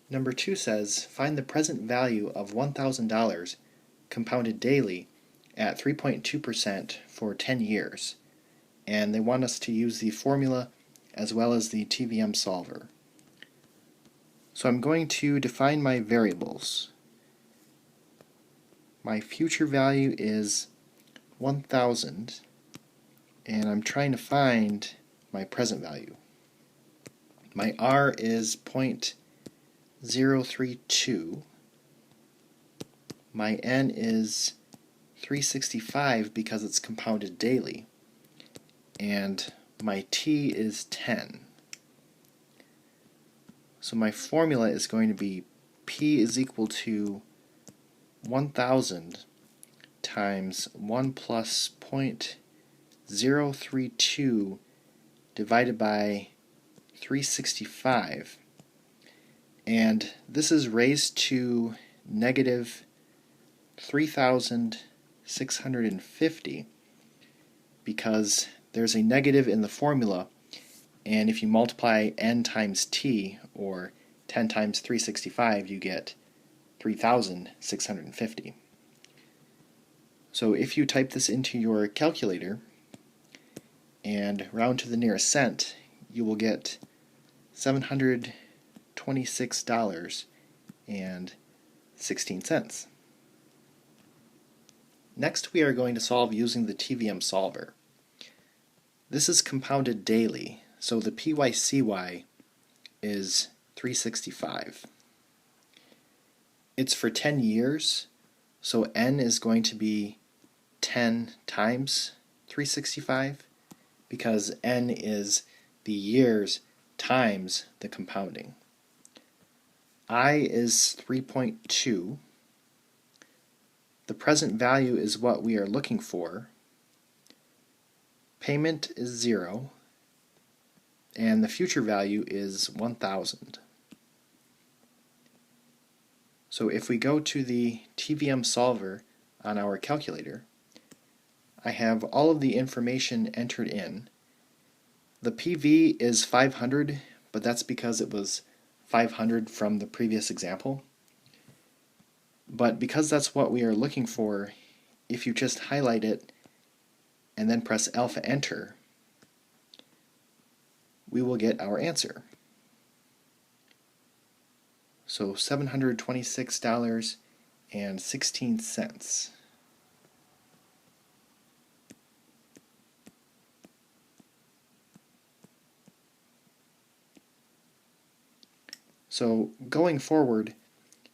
Number 2 says, find the present value of $1,000 compounded daily at 3.2% for 10 years. And they want us to use the formula as well as the TVM solver. So I'm going to define my variables. My future value is 1,000, and I'm trying to find my present value. My R is 0.032. My N is 365 because it's compounded daily. And my T is 10. So my formula is going to be P is equal to 1,000 times 1 plus 0.032 divided by 365. And this is raised to negative 3,650 because there's a negative in the formula, and if you multiply n times t, or 10 times 365, you get 3,650. So if you type this into your calculator and round to the nearest cent, you will get $726.16. Next, we are going to solve using the TVM solver. This is compounded daily, so the PYCY is 365. It's for 10 years, so N is going to be 10 times 365, because N is the years times the compounding. I is 3.2. The present value is what we are looking for. Payment is 0, and the future value is 1,000. So if we go to the TVM solver on our calculator, I have all of the information entered in. The PV is 500, but that's because it was 500 from the previous example. But because that's what we are looking for, if you just highlight it and then press alpha enter, we will get our answer. So $726.16. So going forward,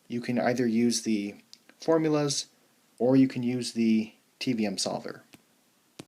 you can either use the formulas or you can use the TVM solver.